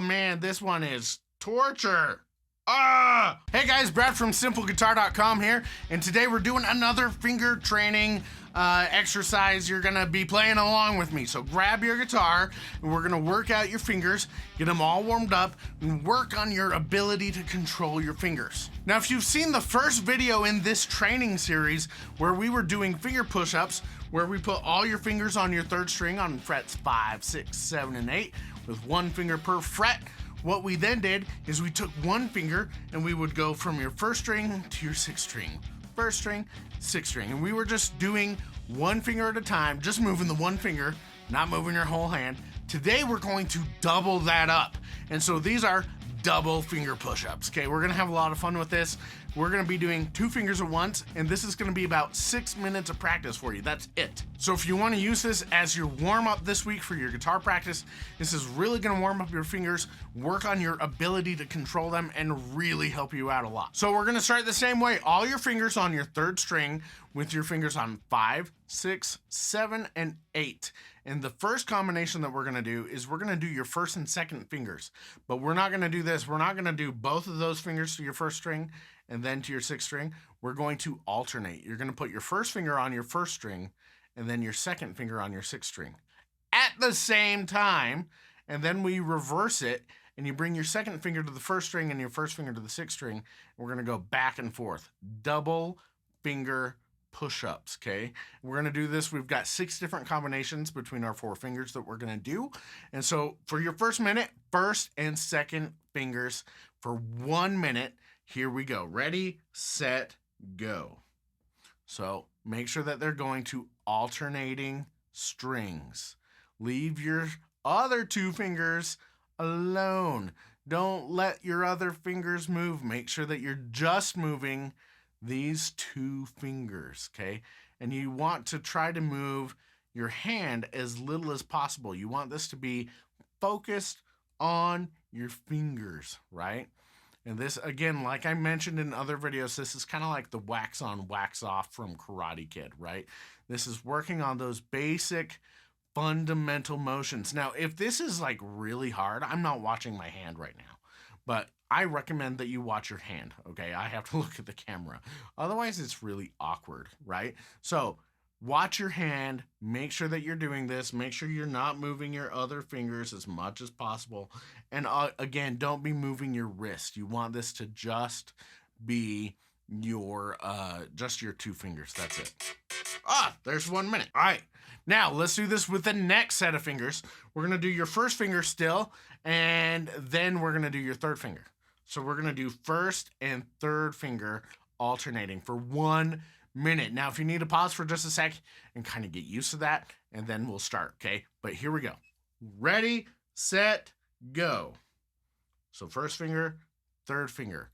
Oh man, this one is torture. Ah! Hey guys, Brad from SimpleGuitar.com here, and today we're doing another finger training exercise. You're gonna be playing along with me. So grab your guitar, and we're gonna work out your fingers, get them all warmed up, and work on your ability to control your fingers. Now, if you've seen the first video in this training series where we were doing finger push-ups, where we put all your fingers on your third string on frets 5, 6, 7, and 8, with one finger per fret, what we then did is we took one finger and we would go from your first string to your sixth string. First string, sixth string. And we were just doing one finger at a time, just moving the one finger, not moving your whole hand. Today we're going to double that up. And so these are double finger push-ups. Okay, we're gonna have a lot of fun with this. We're gonna be doing 2 fingers at once, and this is gonna be about 6 minutes of practice for you. That's it. So if you wanna use this as your warm-up this week for your guitar practice, this is really gonna warm up your fingers, work on your ability to control them, and really help you out a lot. So we're gonna start the same way. All your fingers on your third string with your fingers on 5, 6, 7, and 8. And the first combination that we're gonna do is we're gonna do your first and second fingers. But we're not gonna do this. We're not gonna do both of those fingers to your first string and then to your sixth string. We're going to alternate. You're gonna put your first finger on your first string and then your second finger on your sixth string at the same time. And then we reverse it and you bring your second finger to the first string and your first finger to the sixth string. And we're gonna go back and forth. Double finger push-ups, okay? We're gonna do this. We've got 6 different combinations between our 4 fingers that we're gonna do. And so for your first minute, first and second fingers for 1 minute. Here we go. Ready, set, go. So make sure that they're going to alternating strings. Leave your other 2 fingers alone. Don't let your other fingers move. Make sure that you're just moving these 2 fingers, okay? And you want to try to move your hand as little as possible. You want this to be focused on your fingers, right? And this, again, like I mentioned in other videos, this is kind of like the wax on, wax off from Karate Kid, right? This is working on those basic fundamental motions. Now, if this is like really hard, I'm not watching my hand right now, but I recommend that you watch your hand, okay? I have to look at the camera. Otherwise, it's really awkward, right? So watch your hand, make sure that you're doing this, make sure you're not moving your other fingers as much as possible. And again, don't be moving your wrist. You want this to just be your 2 fingers. That's it. There's 1 minute. All right, now let's do this with the next set of fingers. We're gonna do your first finger still, and then we're gonna do your third finger. So we're gonna do first and third finger alternating for 1 minute. Now, if you need to pause for just a sec and kind of get used to that, and then we'll start, okay? But here we go. Ready, set, go. So first finger, third finger,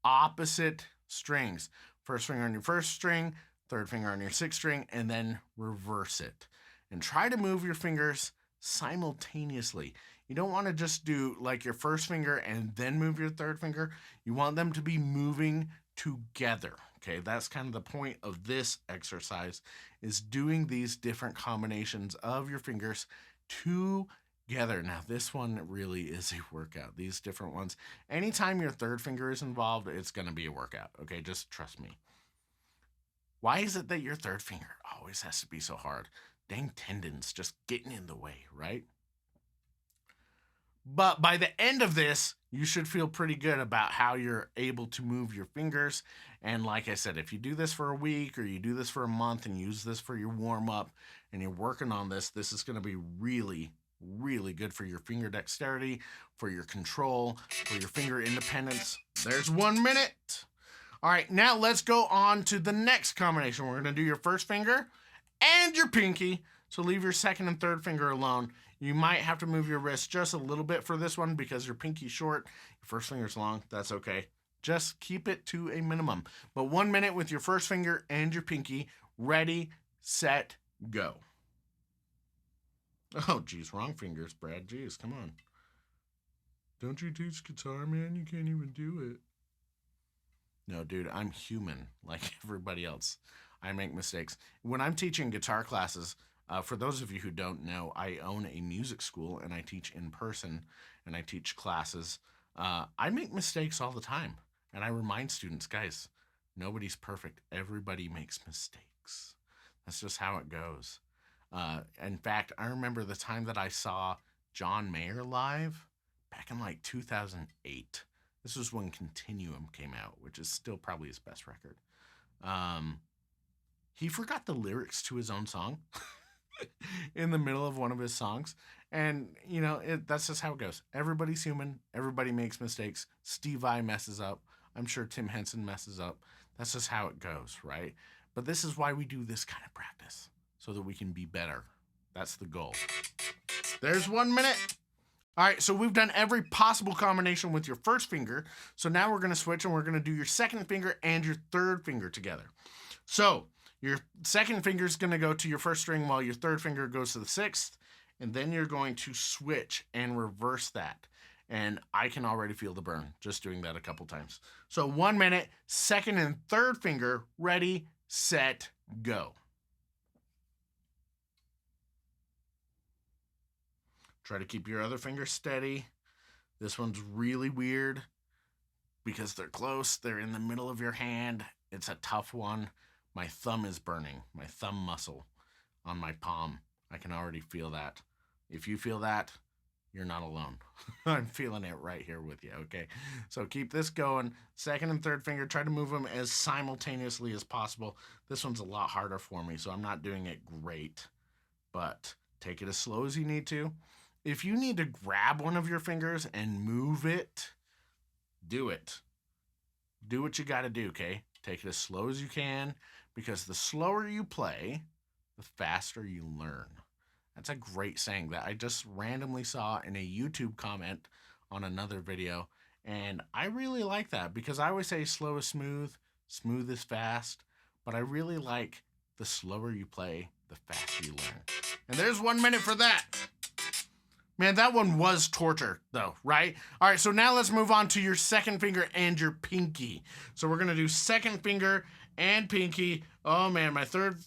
opposite strings. First finger on your first string, third finger on your sixth string, and then reverse it. And try to move your fingers simultaneously. You don't want to just do like your first finger and then move your third finger. You want them to be moving together. Okay, that's kind of the point of this exercise, is doing these different combinations of your fingers together. Now, this one really is a workout. These different ones. Anytime your third finger is involved, it's going to be a workout. Okay, just trust me. Why is it that your third finger always has to be so hard? Dang tendons just getting in the way, right? But by the end of this, you should feel pretty good about how you're able to move your fingers. And like I said, if you do this for a week or you do this for a month and use this for your warm-up and you're working on this, this is going to be really, really good for your finger dexterity, for your control, for your finger independence. There's 1 minute. All right, now let's go on to the next combination. We're going to do your first finger and your pinky. So leave your second and third finger alone. You might have to move your wrist just a little bit for this one because your pinky's short, your first finger's long. That's okay. Just keep it to a minimum. But 1 minute with your first finger and your pinky. Ready, set, go. Oh, geez, wrong fingers, Brad. Geez, come on. Don't you teach guitar, man? You can't even do it. No, dude, I'm human like everybody else. I make mistakes. When I'm teaching guitar classes, For those of you who don't know, I own a music school and I teach in person and I teach classes. I make mistakes all the time. And I remind students, guys, nobody's perfect. Everybody makes mistakes. That's just how it goes. In fact, I remember the time that I saw John Mayer live back in like 2008. This was when Continuum came out, which is still probably his best record. He forgot the lyrics to his own song in the middle of one of his songs. And, you know, that's just how it goes. Everybody's human. Everybody makes mistakes. Steve Vai messes up. I'm sure Tim Henson messes up. That's just how it goes, right? But this is why we do this kind of practice, so that we can be better. That's the goal. There's 1 minute. All right, so we've done every possible combination with your first finger. So now we're going to switch and we're going to do your second finger and your third finger together. So your second finger is going to go to your first string while your third finger goes to the sixth. And then you're going to switch and reverse that. And I can already feel the burn just doing that a couple times. So 1 minute, second and third finger, ready, set, go. Try to keep your other finger steady. This one's really weird because they're close. They're in the middle of your hand. It's a tough one. My thumb is burning, my thumb muscle on my palm. I can already feel that. If you feel that, you're not alone. I'm feeling it right here with you, okay? So keep this going. Second and third finger, try to move them as simultaneously as possible. This one's a lot harder for me, so I'm not doing it great. But take it as slow as you need to. If you need to grab one of your fingers and move it, do it. Do what you got to do, okay? Take it as slow as you can, because the slower you play, the faster you learn. That's a great saying that I just randomly saw in a YouTube comment on another video, and I really like that because I always say slow is smooth, smooth is fast, but I really like the slower you play, the faster you learn. And there's 1 minute for that. Man, that one was torture, though, right? All right, so now let's move on to your second finger and your pinky. So we're gonna do second finger and pinky. Oh man, my third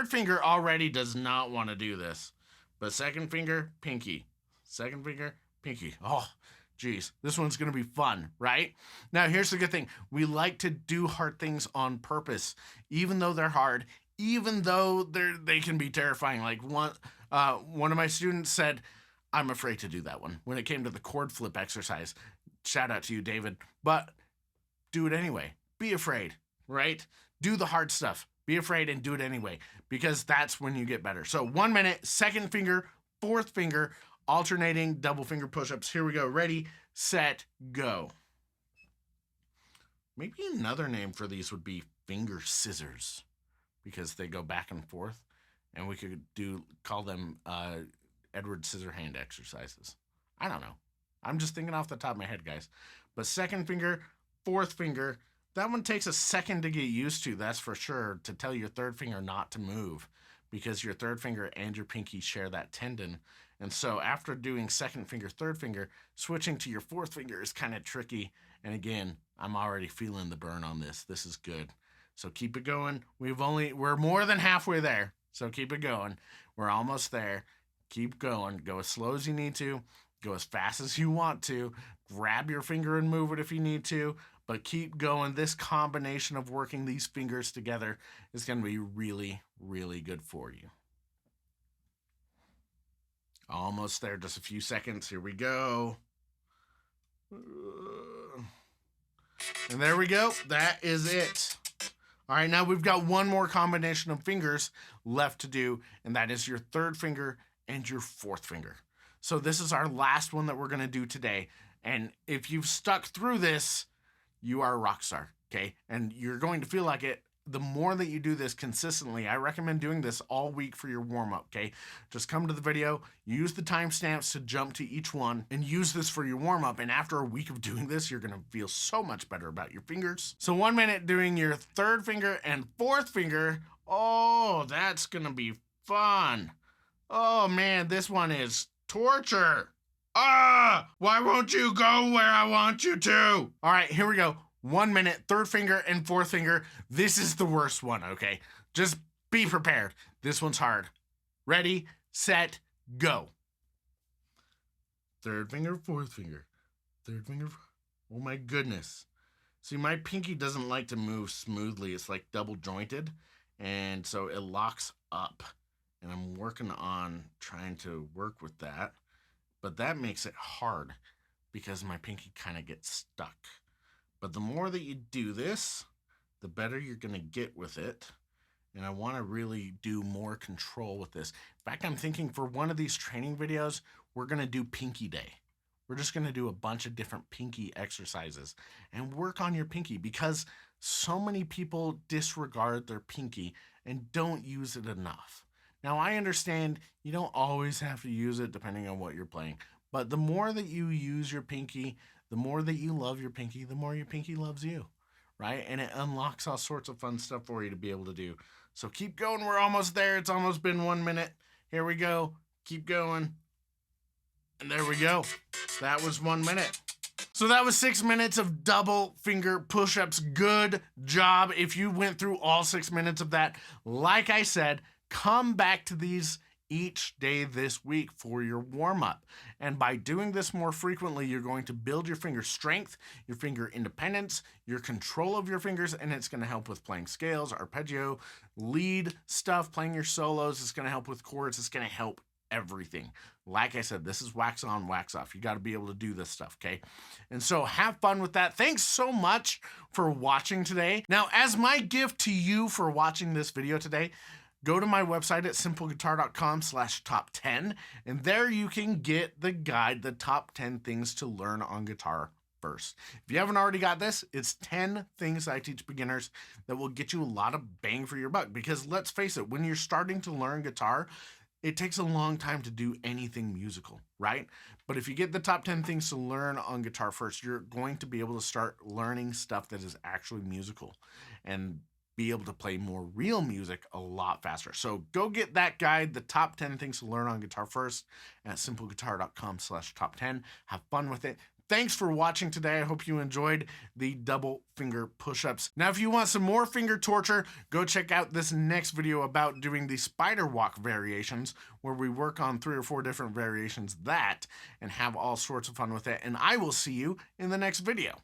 finger already does not want to do this. But second finger, pinky. Second finger, pinky. Oh, geez, this one's gonna be fun, right? Now, here's the good thing. We like to do hard things on purpose, even though they're hard, even though they can be terrifying. Like one of my students said, I'm afraid to do that one when it came to the cord flip exercise. Shout out to you, David. But do it anyway. Be afraid, right? Do the hard stuff. Be afraid and do it anyway, because that's when you get better. So 1 minute, second finger, fourth finger, alternating double finger push-ups. Here we go. Ready, set, go. Maybe another name for these would be finger scissors, because they go back and forth. And we could call them Edward Scissorhand exercises. I don't know. I'm just thinking off the top of my head, guys. But second finger, fourth finger, that one takes a second to get used to, that's for sure, to tell your third finger not to move, because your third finger and your pinky share that tendon. And so after doing second finger, third finger, switching to your fourth finger is kind of tricky. And again, I'm already feeling the burn on this. This is good. So keep it going. We're more than halfway there. So keep it going. We're almost there. Keep going. Go as slow as you need to. Go as fast as you want to. Grab your finger and move it if you need to. But keep going. This combination of working these fingers together is going to be really, really good for you. Almost there. Just a few seconds. Here we go. And there we go. That is it. All right, now we've got one more combination of fingers left to do, and that is your third finger and your fourth finger. So this is our last one that we're going to do today. And if you've stuck through this, you are a rock star, okay? And you're going to feel like it. The more that you do this consistently, I recommend doing this all week for your warm-up, okay? Just come to the video, use the timestamps to jump to each one, and use this for your warm-up. And after a week of doing this, you're gonna feel so much better about your fingers. So 1 minute doing your third finger and fourth finger. Oh, that's gonna be fun. Oh man, this one is torture. Why won't you go where I want you to? All right, here we go. 1 minute, third finger and fourth finger. This is the worst one, okay? Just be prepared. This one's hard. Ready, set, go. Third finger, fourth finger. Third finger. Oh my goodness. See, my pinky doesn't like to move smoothly. It's like double jointed, and so it locks up. And I'm working on trying to work with that, but that makes it hard because my pinky kind of gets stuck. But the more that you do this, the better you're going to get with it. And I want to really do more control with this. In fact, I'm thinking for one of these training videos, we're going to do pinky day. We're just going to do a bunch of different pinky exercises and work on your pinky, because so many people disregard their pinky and don't use it enough. Now, I understand you don't always have to use it depending on what you're playing, but the more that you use your pinky, the more that you love your pinky, the more your pinky loves you, right? And it unlocks all sorts of fun stuff for you to be able to do. So keep going. We're almost there. It's almost been 1 minute. Here we go. Keep going. And there we go. That was 1 minute. So that was 6 minutes of double finger push-ups. Good job. If you went through all 6 minutes of that, like I said, come back to these each day this week for your warm-up. And by doing this more frequently, you're going to build your finger strength, your finger independence, your control of your fingers, and it's going to help with playing scales, arpeggio, lead stuff, playing your solos. It's going to help with chords. It's going to help everything. Like I said, this is wax on, wax off. You got to be able to do this stuff, okay? And so have fun with that. Thanks so much for watching today. Now, as my gift to you for watching this video today, go to my website at simpleguitar.com/top10, and there you can get the guide, the top 10 things to learn on guitar first. If you haven't already got this, it's 10 things I teach beginners that will get you a lot of bang for your buck. Because let's face it, when you're starting to learn guitar, it takes a long time to do anything musical, right? But if you get the top 10 things to learn on guitar first, you're going to be able to start learning stuff that is actually musical and be able to play more real music a lot faster. So go get that guide, the top 10 things to learn on guitar first, at simpleguitar.com/top10. Have fun with it. Thanks for watching today. I hope you enjoyed the double finger push-ups. Now, if you want some more finger torture, go check out this next video about doing the spider walk variations, where we work on 3 or 4 different variations of that and have all sorts of fun with it. And I will see you in the next video.